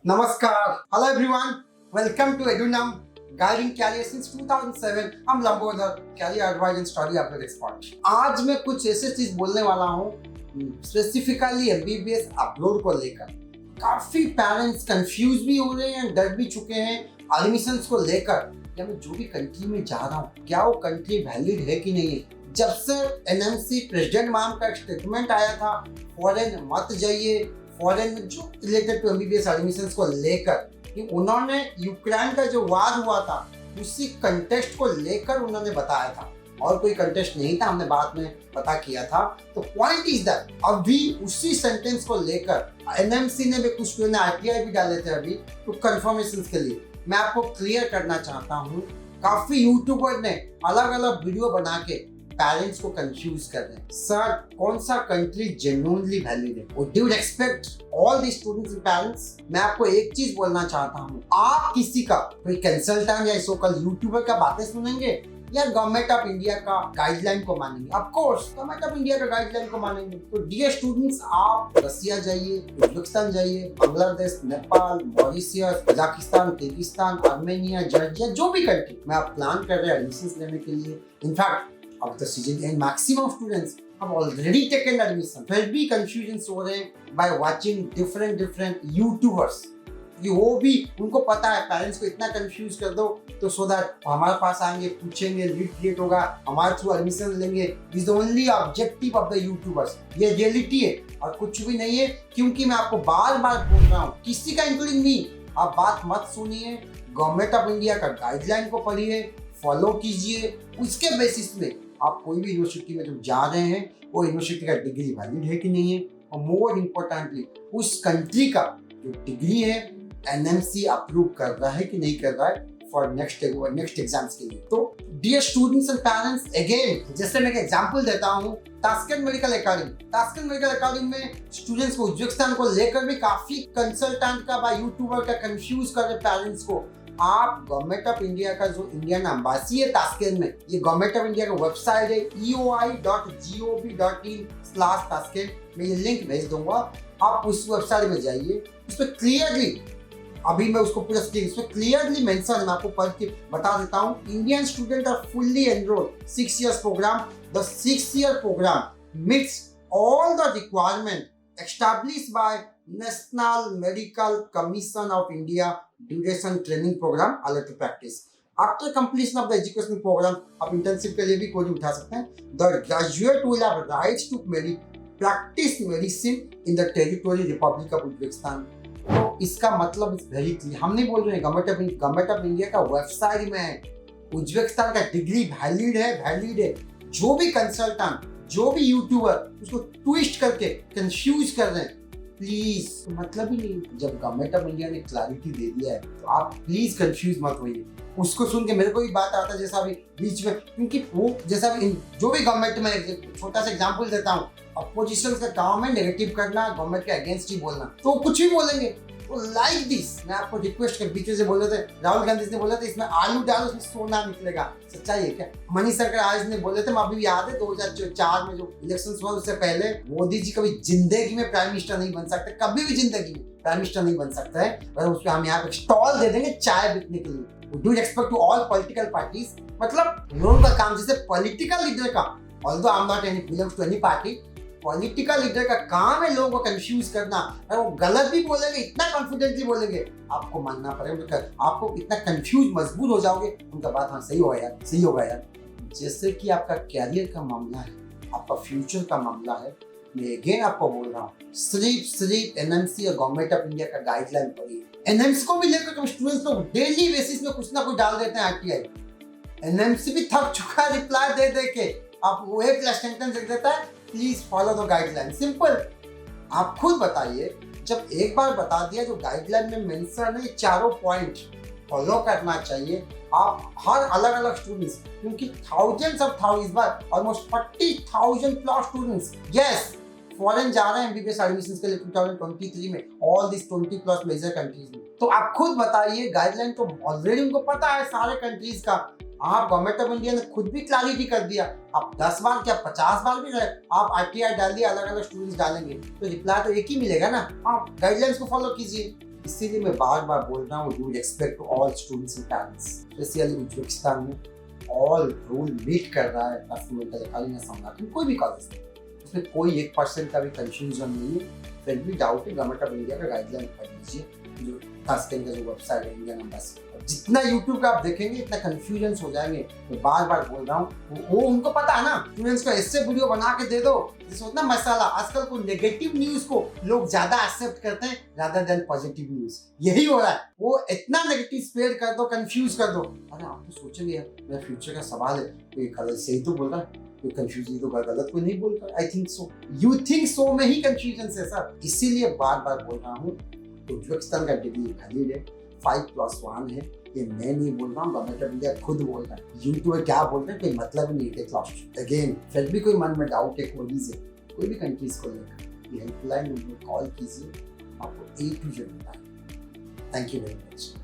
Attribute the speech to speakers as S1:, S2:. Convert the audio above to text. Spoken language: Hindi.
S1: Namaskar. Hello everyone. Welcome to Edunam, guiding career since 2007. I'm Lambodhar, career advice and study upgrade expert. आज मैं कुछ ऐसे चीज बोलने वाला हूँ स्पेसिफिकली एमबीबीएस अपलोड को लेकर। काफी पेरेंट्स कंफ्यूज भी हो रहे हैं, डर भी चुके हैं एडमिशंस को लेकर। या मैं जो भी कंट्री में जा रहा हूँ, क्या वो कंट्री वैलिड है कि नहीं है। जब से एनएमसी प्रेसिडेंट मैम का स्टेटमेंट आया था, फॉरेन मत जाइए, फॉरेन में जो रिलेटेड टू एमबीबीएस एडमिशंस को लेकर, कि उन्होंने यूक्रेन का जो वार हुआ था उसी कंटेक्स्ट को लेकर उन्होंने बताया था, और कोई कंटेक्स्ट नहीं था, हमने बाद में पता किया था। तो पॉइंट इज दैट अभी उसी सेंटेंस को लेकर एनएमसी ने भी कुछ आरटीआई भी डाले थे अभी तो कंफर्मेशन के लिए। मैं आपको क्लियर करना चाहता हूँ, काफी यूट्यूबर ने अलग अलग वीडियो बना के पेरेंट्स को कंफ्यूज कर रहे हैं। सर, कौन सा कंट्री जेन्युइनली वैलिड है? Would you expect all the students and parents? मैं आपको एक चीज बोलना चाहता हूँ, आप किसी का कोई कंसल्टेंट या सो कॉल्ड यूट्यूबर का बातें सुनेंगे या गवर्नमेंट ऑफ इंडिया का गाइडलाइन को मानेंगे? Of course government of India का गाइडलाइन को मानेंगे। तो डियर स्टूडेंट्स, आप रसिया जाइए, उज्बेकिस्तान जाइए, Bangladesh, Nepal, Mauritius, Kazakhstan, Kyrgyzstan, Armenia, Georgia, जो भी कंट्री में आप प्लान कर रहे हैं एडमिशन लेने के लिए। In fact of the season and maximum students have already taken admission. फिर भी confusions हो रहे हैं by watching different YouTubers। कि वो भी उनको पता है, पेरेंट्स को इतना कंफ्यूज कर दो तो सो दैट हमारे पास आएंगे, पूछेंगे, लीड क्रिएट होगा, हमारे थ्रू एडमिशन लेंगे। This is only objective of the YouTubers. ये रियलिटी है और कुछ भी नहीं है। क्योंकि मैं आपको बार बार बोल रहा हूँ, किसी का इंक्लूडिंग नहीं, आप बात मत सुनिए, गवर्नमेंट ऑफ इंडिया का गाइडलाइन को पढ़िए, फॉलो कीजिए। उसके बेसिस में आप कोई भी यूनिवर्सिटी में जब जा रहे हैं, वो यूनिवर्सिटी का डिग्री वैलिड है कि नहीं है, और मोर इम्पोर्टेंटली उस कंट्री का जो डिग्री है एनएमसी अप्रूव कर रहा है कि नहीं कर रहा है फॉर नेक्स्ट एग्जाम्स के लिए। तो dear students and parents, again जैसे मैं एक एग्जांपल देता हूँ, ताशकेंट मेडिकल एकेडमी में स्टूडेंट्स को उज्बेकिस्तान को लेकर भी काफी कंसल्टेंट का यूट्यूबर का कंफ्यूज कर रहे पेरेंट्स को। आप गवर्नमेंट ऑफ इंडिया का जो इंडियन एम्बेसी है ताशकेंट में, ये गवर्नमेंट ऑफ इंडिया का वेबसाइट है eoi.gov.in/ताशकेंट, मैं ये लिंक भेज दूंगा। आप उस वेबसाइट में जाइए, उसमें क्लियरली, अभी मैं उसको पूरा स्क्रीन, इसमें क्लियरली मेंशन है, मैं आपको पढ़ के बता देता हूँ। Indian student are fully enrolled 6 years program. The 6-year program meets all the requirement established by National Medical Commission of India duration training program allowed to practice. After completion of the educational program, आप इंटर्नशिप के लिए भी कोई उठा सकते हैं। The graduate will have rights to practice medicine in the territory Republic of Uzbekistan. तो इसका मतलब वेरी क्लियर, हम नहीं बोल रहे हैं, गवर्नमेंट ऑफ इंडिया का वेबसाइट में है, उज्बेकिस्तान का डिग्री वैलिड है। जो भी कंसल्टेंट, जो भी यूट्यूबर उसको ट्विस्ट करके कंफ्यूज कर रहे हैं, प्लीज, मतलब ही नहीं। जब गवर्नमेंट ऑफ इंडिया ने क्लैरिटी दे दिया है तो आप प्लीज कंफ्यूज मत होइए। उसको सुन के मेरे को भी बात आता है, जैसा अभी बीच में, क्योंकि वो जैसा जो भी गवर्नमेंट में, छोटा सा एग्जांपल देता हूँ, अपोजिशन का काम है नेगेटिव करना, गवर्नमेंट के अगेंस्ट ही बोलना, तो कुछ भी बोलेंगे। तो लाइक दिस, मैं आपको रिक्वेस्ट कर, बीच से बोल रहे थे, राहुल गांधी ने बोला था इसमें आलू डालो उसमें सोना निकलेगा, सच्चाई है क्या? मनीष सरकार आज ने बोले थे, अभी याद है 2004 में जो इलेक्शन हुआ, उससे पहले मोदी जी कभी जिंदगी में प्राइम मिनिस्टर नहीं बन सकते, कभी भी जिंदगी में प्राइम मिनिस्टर नहीं बन सकता है। अगर उसमें हम यहाँ पे स्टॉल दे देंगे चाय बिकने के लिए। Do expect to all political parties, मतलब लोगों का काम, जैसे पॉलिटिकल लीडर का, although I am not any belongs to any party, political leader का काम है लोगों को कंफ्यूज करना। अगर वो गलत भी बोलेंगे, इतना कॉन्फिडेंटली बोलेंगे, आपको मानना पड़ेगा, आपको इतना कंफ्यूज मजबूर हो जाओगे, उनका बात हाँ सही होगा यार। जैसे कि आपका कैरियर का मामला है, आपका फ्यूचर का मामला है, मैं अगेन आपको बोल रहा हूँ, सिर्फ एनएमसी और गवर्नमेंट ऑफ इंडिया का गाइडलाइन पढ़िए। एनएमसी को भी लेकर स्टूडेंट्स लोग डेली बेसिस में कुछ ना कुछ डाल देते हैं आरटीआई। एनएमसी भी थक चुका है रिप्लाई दे दे के, आप वो एक सेंटेंस लिख देता है, please follow the guideline, simple. आप खुद बताइए, जब एक बार बता दिया जो गाइडलाइन में मेंशन है, चारों पॉइंट फॉलो करना चाहिए। आप हर अलग अलग स्टूडेंट्स, क्योंकि थाउजेंड्स ऑफ इस बार almost 40,000 plus students yes foreign जा रहे हैं एमबीबीएस एडमिशन के लिए 2023 में, ऑल दिस 20+ मेजर कंट्रीज में। तो आप खुद बताइए, गाइडलाइन तो ऑलरेडी उनको पता है सारे कंट्रीज का। आप गवर्नमेंट ऑफ इंडिया ने खुद भी क्लैरिटी कर दिया, आप 10 बार क्या 50 बार भी आप आरटीआई डाल दिए, अलग अलग स्टूडेंट्स डालेंगे तो रिप्लाई तो एक ही मिलेगा ना। आप गाइडलाइंस को फॉलो कीजिए। इसीलिए मैं बार बार बोल रहा हूँ, do respect to all students and parents, specially Uzbekistan में ऑल रूल मीट कर रहा है कोई भी कॉलेज में, उसमें कोई 1% का भी कंफ्यूजन नहीं है। फिर भी डाउट है, गवर्नमेंट ऑफ इंडिया का गाइडलाइन पढ़ लीजिए, जो तास्किन का जो वेबसाइट है इंडियन एम्बेसी, जितना यूट्यूब का आप देखेंगे इतना कंफ्यूजन हो जाएंगे। मैं बार बार बोल रहा हूँ, वो उनको पता है ना, स्टूडेंट्स का इससे वीडियो बना के दे दो, जिससे उतना मसाला आजकल को नेगेटिव न्यूज को लोग ज्यादा एक्सेप्ट करते हैं रादर देन पॉजिटिव न्यूज, यही हो रहा है। वो इतना नेगेटिव स्प्रेड कर दो, कंफ्यूज कर दो। अरे आप तो सोचेंगे मेरा फ्यूचर का सवाल है, कोई गलत सही तो बोल रहा है, कोई कंफ्यूजन तो गलत कोई नहीं बोलता। I think so, you think so में ही कंफ्यूजन है सर। इसीलिए बार बार बोल रहा हूँ, उज्बेकिस्तान का डिग्री वैलिड है, 5+1 है, ये मैं नहीं बोल रहा हूँ, गवर्नमेंट ऑफ इंडिया खुद बोल रहा है। यूट्यूबर क्या बोल रहे हैं कोई मतलब नहीं है। क्लास अगेन फिर भी कोई मन में डाउट है कोई भी कंट्रीज को लेकर, ये हेल्पलाइन नंबर कॉल कीजिए, आपको A to Z बताएंगे। Thank you very much.